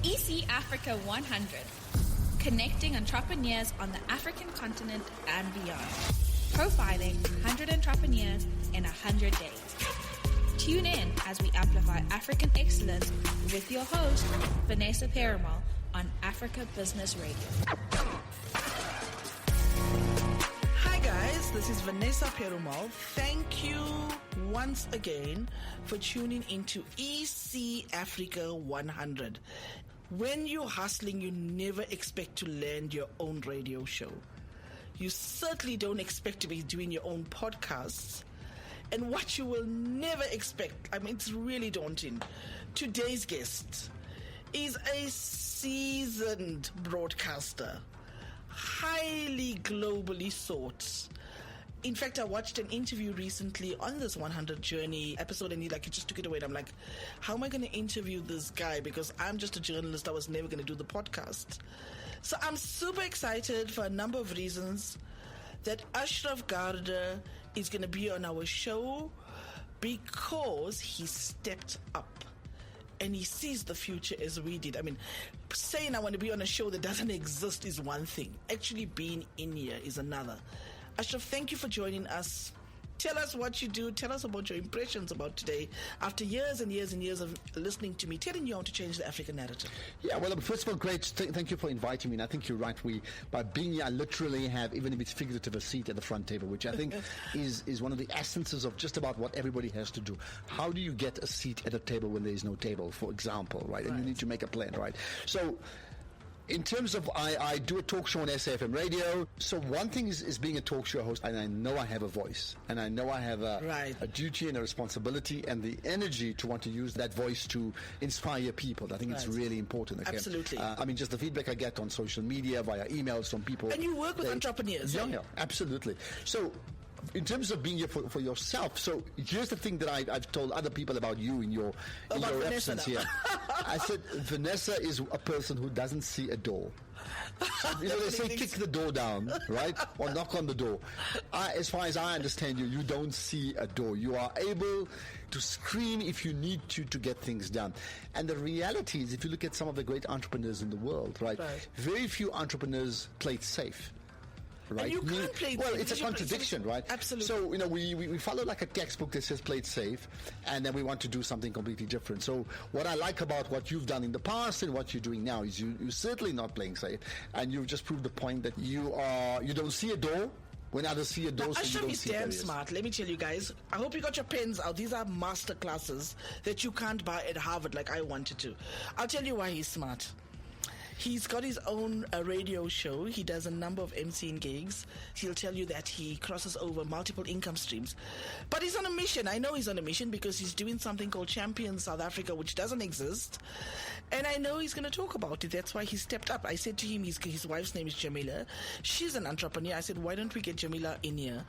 ECAfrica100, connecting entrepreneurs on the African continent and beyond. Profiling 100 entrepreneurs in 100 days. Tune in as we amplify African excellence with your host, Vanessa Perumal, on Africa Business Radio. Hi guys, this is Vanessa Perumal. Thank you once again for tuning into ECAfrica100. When you're hustling, you never expect to land your own radio show. You certainly don't expect to be doing your own podcasts. And what you will never expect, it's really daunting. Today's guest is a seasoned broadcaster, highly globally sought. In fact, I watched an interview recently on this 100 Journey episode, and he just took it away. And I'm like, how am I going to interview this guy? Because I'm just a journalist. I was never going to do the podcast. So I'm super excited for a number of reasons that Ashraf Garda is going to be on our show because he stepped up and he sees the future as we did. Saying I want to be on a show that doesn't exist is one thing. Actually being in here is another. Ashraf, thank you for joining us. Tell us what you do. Tell us about your impressions about today after years and years and years of listening to me, telling you how to change the African narrative. Yeah, well, first of all, great. Thank you for inviting me. And I think you're right. By being here, I literally have, even if it's figurative, a seat at the front table, which I think is one of the essences of just about what everybody has to do. How do you get a seat at a table when there is no table, for example, right? And you need to make a plan, right? So, in terms of, I do a talk show on SAFM radio. So one thing is being a talk show host, and I know I have a voice, and I know I have a duty and a responsibility and the energy to want to use that voice to inspire people. I think it's really important. Okay? Absolutely. Just the feedback I get on social media, via emails from people. And you work with entrepreneurs. Yeah, absolutely. So, in terms of being here for yourself, so here's the thing that I've told other people about you in your absence here. I said, Vanessa is a person who doesn't see a door. They say kick the door down, right? Or knock on the door. As far as I understand you, you don't see a door. You are able to scream if you need to get things done. And the reality is, if you look at some of the great entrepreneurs in the world, right? Very few entrepreneurs played safe. Right? And you can't play. Well, it's a contradiction, right? Absolutely. So, we follow like a textbook that says play it safe, and then we want to do something completely different. So what I like about what you've done in the past and what you're doing now is you're certainly not playing safe, and you've just proved the point that you don't see a door when others see a door. So Ashraf you don't is see damn barriers. smart. Let me tell you guys. I hope you got your pens out. These are master classes that you can't buy at Harvard like I wanted to. I'll tell you why he's smart. He's got his own radio show. He does a number of emceeing gigs. He'll tell you that he crosses over multiple income streams. But he's on a mission. I know he's on a mission because he's doing something called Champions South Africa, which doesn't exist. And I know he's going to talk about it. That's why he stepped up. I said to him, his wife's name is Jamela. She's an entrepreneur. I said, why don't we get Jamela in here?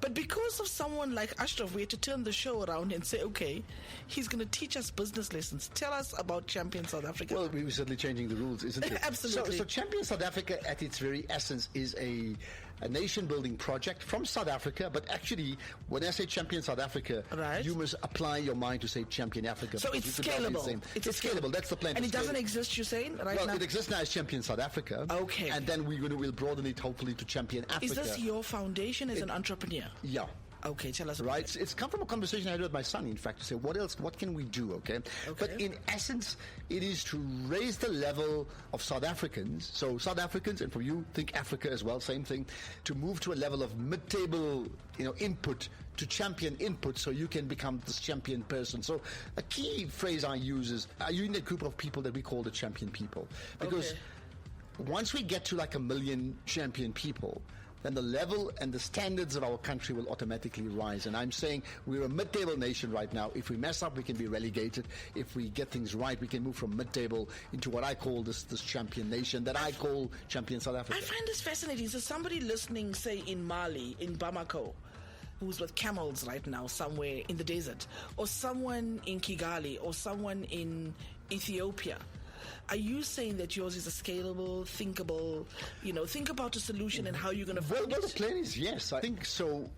But because of someone like Ashraf, we had to turn the show around and say, okay, he's going to teach us business lessons. Tell us about Champions South Africa. Well, we're certainly changing the rules, isn't it? Absolutely. So Champions South Africa, at its very essence, is a nation-building project from South Africa. But actually, when I say Champion South Africa, you must apply your mind to say Champion Africa. So it's scalable. It's scalable. That's the plan. And it doesn't exist, you're saying, right now? Well, it exists now as Champion South Africa. Okay. And then we'll broaden it, hopefully, to Champion Africa. Is this your foundation as an entrepreneur? Yeah. Okay, tell us about it. It's come from a conversation I had with my son, in fact, to say, what can we do, okay? But in essence, it is to raise the level of South Africans, so South Africans, and for you, think Africa as well, same thing, to move to a level of mid-table, input to champion input so you can become this champion person. So a key phrase I use is, are you in a group of people that we call the champion people? Because once we get to like 1 million champion people, then the level and the standards of our country will automatically rise. And I'm saying we're a mid-table nation right now. If we mess up, we can be relegated. If we get things right, we can move from mid-table into what I call this champion nation that I call Champion South Africa. I find this fascinating. So somebody listening, say in Mali, in Bamako, who's with camels right now somewhere in the desert, or someone in Kigali, or someone in Ethiopia, are you saying that yours is a scalable, thinkable, think about a solution and how you're going to Well, the plan is yes. I think so.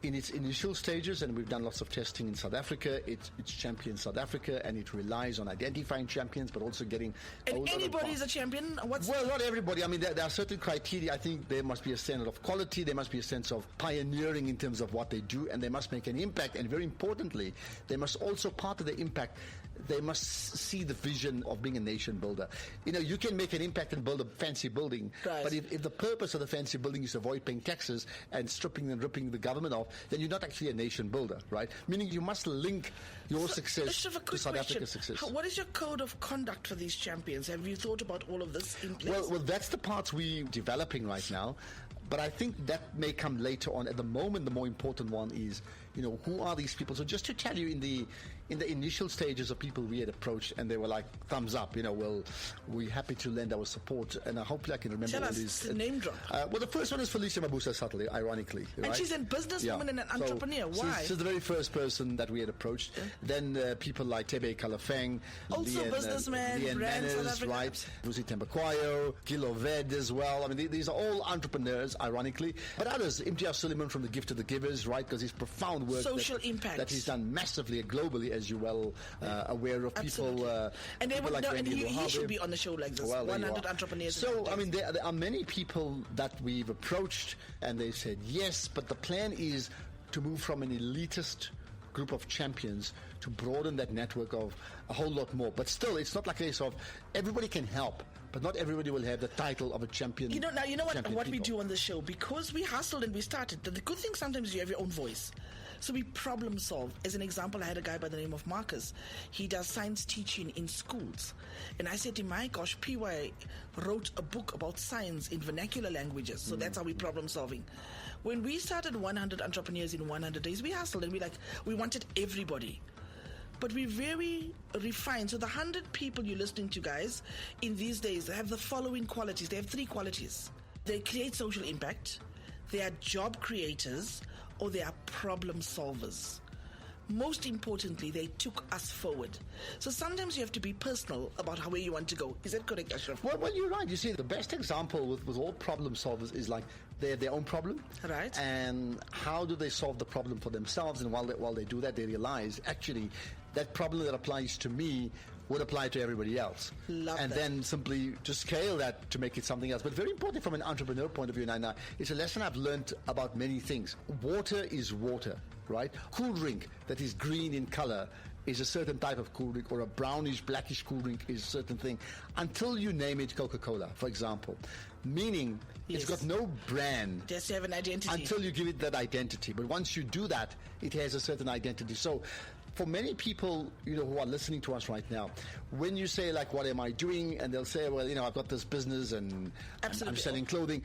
in its initial stages, and we've done lots of testing in South Africa, it's Champions South Africa, and it relies on identifying champions, but also getting... And anybody is a champion? Well, not everybody. I mean, there are certain criteria. I think there must be a standard of quality, there must be a sense of pioneering in terms of what they do, and they must make an impact, and very importantly, they must also, part of the impact, they must see the vision of being a nation builder. You know, you can make an impact and build a fancy building, right. But if the purpose of the fancy building is to avoid paying taxes and stripping and ripping the government off, then you're not actually a nation builder, right? Meaning you must link your success to South Africa's success. What is your code of conduct for these champions? Have you thought about all of this in place? Well, that's the parts we're developing right now. But I think that may come later on. At the moment, the more important one is, you know, who are these people? So just to tell you, in the initial stages of people we had approached, and they were like, thumbs up, you know, well, we're happy to lend our support, and I hope I can remember all these. The name drop. Well, the first one is Felicia Mabuza, subtly, ironically. And right? she's a businesswoman and an entrepreneur. Why? She's the very first person that we had approached. Yeah. Then people like Tebe Kalafeng. Also businessman, brand South African. Right? Vusi Thembekayo, Gilo Ved as well. I mean, these are all entrepreneurs, ironically. But others, Imtiaz Suleiman from The Gift of the Givers, right? Because his profound work. Social impact. That he's done massively globally, as you're well aware of. Absolutely. People. And they people would like know, and he should Wahhabi. be on the show like this. Well, 100 entrepreneurs. So, I mean, there are many people that we've approached, and they said yes, but the plan is to move from an elitist group of champions to broaden that network of a whole lot more. But still, it's not like a case of everybody can help, but not everybody will have the title of a champion. You know what we people. do on the show, because we hustled and we started. The good thing sometimes is you have your own voice. So we problem solve. As an example, I had a guy by the name of Marcus. He does science teaching in schools. And I said to him, my gosh, PY wrote a book about science in vernacular languages. So that's how we problem solving. When we started 100 Entrepreneurs in 100 Days, we hustled and we wanted everybody. But we very refined. So the 100 people you're listening to, guys, in these days, they have the following qualities. They have 3 qualities. They create social impact, they are job creators, or they are problem solvers. Most importantly, they took us forward. So sometimes you have to be personal about where you want to go. Is that correct, Ashraf? Well, you're right. You see, the best example with all problem solvers is like they have their own problem. Right. And how do they solve the problem for themselves? And while they do that, they realize, actually, that problem that applies to me would apply to everybody else. Love and that. then simply to scale that to make it something else. But very important from an entrepreneur point of view, Naina, it's a lesson I've learned about many things. Water is water, right? Cool drink that is green in color is a certain type of cool drink, or a brownish, blackish cool drink is a certain thing, until you name it Coca-Cola, for example. Meaning, yes, it's got no brand. Does it have an identity? Until you give it that identity. But once you do that, it has a certain identity. So, for many people, you know, who are listening to us right now, when you say, like, what am I doing? And they'll say, well, you know, I've got this business and I'm selling clothing.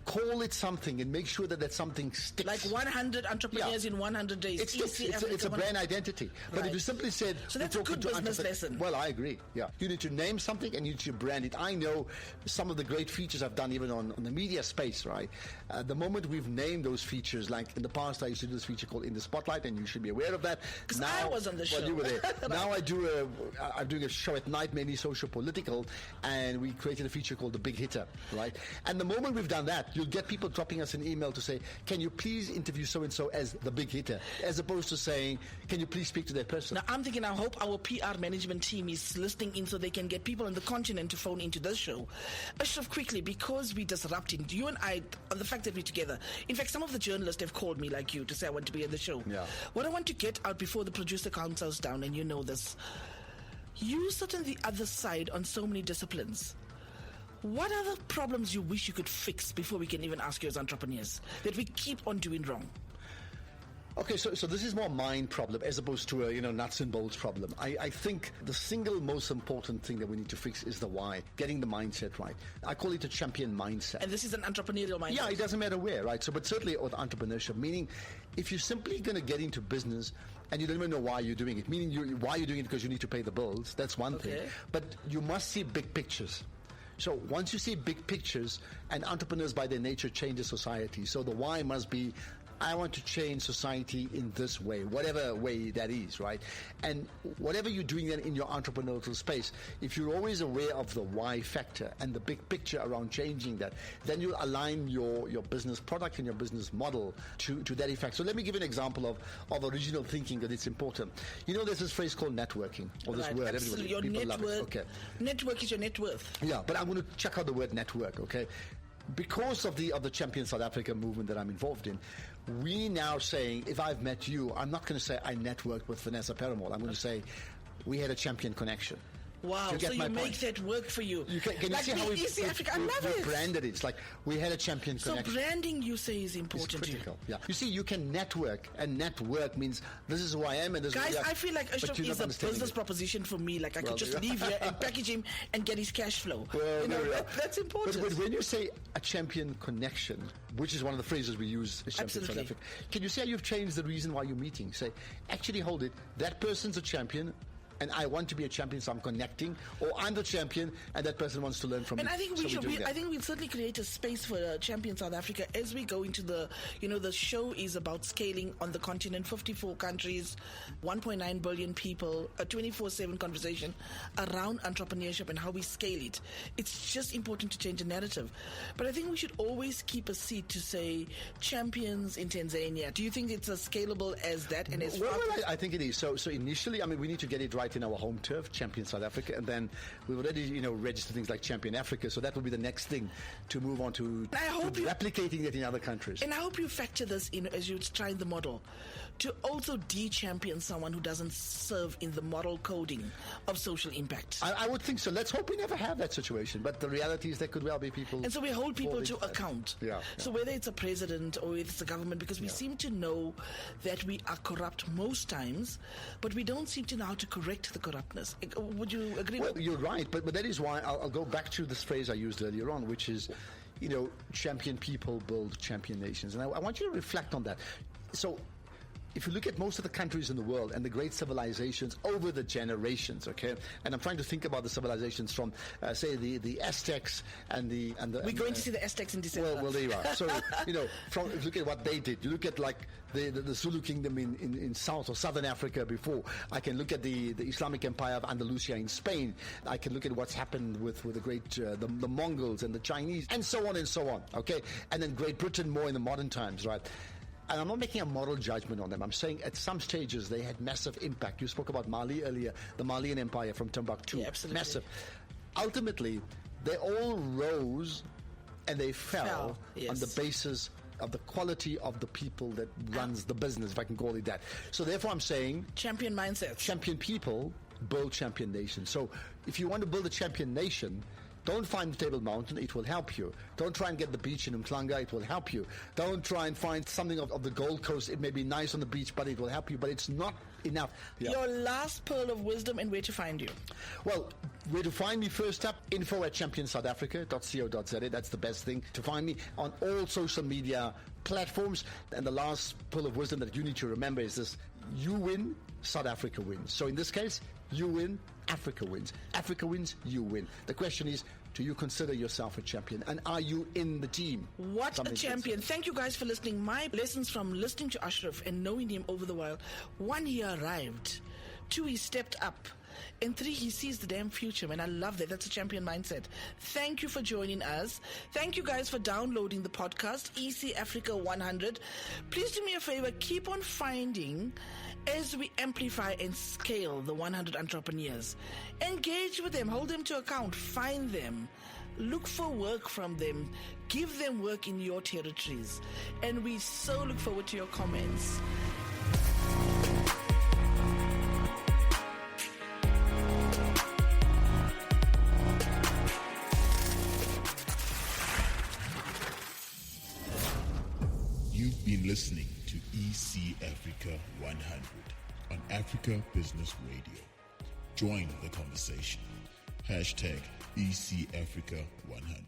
Call it something and make sure that that something sticks. Like 100 entrepreneurs in 100 days. It sticks. It's a brand identity. But right. If you simply said... So that's a good business lesson. Well, I agree, yeah. You need to name something and you need to brand it. I know some of the great features I've done even on the media space, right? The moment we've named those features, like in the past I used to do this feature called In the Spotlight, and you should be aware of that. Because I was on the show. Well, you were there. Now I'm doing a show at night, mainly social-political, and we created a feature called The Big Hitter, right? And the moment we've done that, you'll get people dropping us an email to say, can you please interview so-and-so as the big hitter, as opposed to saying, can you please speak to that person? Now, I'm thinking, I hope our PR management team is listening in so they can get people on the continent to phone into this show. Ashraf, quickly, because we're disrupting, you and I, on the fact that we're together, in fact, some of the journalists have called me like you to say I want to be on the show. Yeah. What I want to get out before the producer counts us down, and you know this, you sit on the other side on so many disciplines. What are the problems you wish you could fix before we can even ask you as entrepreneurs that we keep on doing wrong? Okay, so this is more mind problem as opposed to a nuts and bolts problem. I think the single most important thing that we need to fix is the why, getting the mindset right. I call it a champion mindset. And this is an entrepreneurial mindset. Yeah, it doesn't matter where, right? So, but certainly with entrepreneurship, meaning if you're simply going to get into business and you don't even know why you're doing it, meaning why you're doing it because you need to pay the bills, that's one thing. But you must see big pictures. So once you see big pictures, and entrepreneurs by their nature change the society, so the why must be I want to change society in this way, whatever way that is, right? And whatever you're doing then in your entrepreneurial space, if you're always aware of the why factor and the big picture around changing that, then you'll align your business product and your business model to that effect. So let me give an example of original thinking that it's important. You know, there's this phrase called networking, or this word. Absolutely. Your network, okay. Network is your net worth. Yeah, but I'm going to check out the word network, okay? Because of the Champion South Africa movement that I'm involved in, we now saying, if I've met you, I'm not going to say I networked with Vanessa Paramore. I'm going to say we had a champion connection. Wow, so you make that work for you. Can you see how we branded it? It's like we had a champion connection. So branding, you say, is important. It's critical. Yeah. You see, you can network, and network means this is who I am, and this guys, is who I am. I feel like Ashraf is a business proposition for me. Like I could just leave here and package him and get his cash flow. Well, that's important. But when you say a champion connection, which is one of the phrases we use as Champion South Africa, can you see how you've changed the reason why you're meeting? Say, actually, hold it. That person's a champion, and I want to be a champion, so I'm connecting, or I'm the champion, and that person wants to learn from me. And I think I think we'll certainly create a space for Champion South Africa as we go into the show is about scaling on the continent, 54 countries, 1.9 billion people, a 24/7 conversation around entrepreneurship and how we scale it. It's just important to change the narrative. But I think we should always keep a seat to say champions in Tanzania. Do you think it's as scalable as that? And as I think it is. So initially, I mean, we need to get it right in our home turf, Champion South Africa, and then we've already, registered things like Champion Africa, so that will be the next thing to move on to replicating that in other countries. And I hope you factor this in as you're trying the model, to also de-champion someone who doesn't serve in the moral coding of social impact. I would think so. Let's hope we never have that situation, but the reality is there could well be people. And so we hold people to account. Yeah. So whether it's a president or it's the government, because we seem to know that we are corrupt most times, but we don't seem to know how to correct the corruptness. Would you agree? Well, you're right, but that is why I'll go back to this phrase I used earlier on, which is, champion people build champion nations. And I want you to reflect on that. So if you look at most of the countries in the world and the great civilizations over the generations, okay, and I'm trying to think about the civilizations from, say, the Aztecs and the. We're going to see the Aztecs in December. Well, there you are. So, look at what they did. You look at like the Zulu kingdom in South or Southern Africa before. I can look at the Islamic Empire of Andalusia in Spain. I can look at what's happened with the great the Mongols and the Chinese, and so on and so on. Okay, and then Great Britain more in the modern times, right? And I'm not making a moral judgment on them. I'm saying at some stages they had massive impact. You spoke about Mali earlier, the Malian Empire from Timbuktu. Yeah, absolutely. Massive. Ultimately, they all rose and they fell on the basis of the quality of the people that runs the business, if I can call it that. So therefore I'm saying champion mindset. Champion people build champion nations. So if you want to build a champion nation, don't find the Table Mountain, it will help you. Don't try and get the beach in Umhlanga, it will help you. Don't try and find something of the Gold Coast, it may be nice on the beach, but it will help you, but it's not enough. Yeah. Your last pearl of wisdom and where to find you? Well, where to find me, first up, info@championsouthafrica.co.za. That's the best thing to find me on all social media platforms. And the last pearl of wisdom that you need to remember is this: you win, South Africa wins. So in this case, you win, Africa wins. Africa wins, you win. The question is, do you consider yourself a champion? And are you in the team? What a champion. Thank you guys for listening. My lessons from listening to Ashraf and knowing him over the while: 1, he arrived. 2, he stepped up. And 3, he sees the damn future, man. I love that. That's a champion mindset. Thank you for joining us. Thank you guys for downloading the podcast, ECAfrica100. Please do me a favor. Keep on finding as we amplify and scale the 100 entrepreneurs. Engage with them. Hold them to account. Find them. Look for work from them. Give them work in your territories. And we so look forward to your comments. You've been listening to EC Africa 100 on Africa Business Radio. Join the conversation. #EC Africa 100.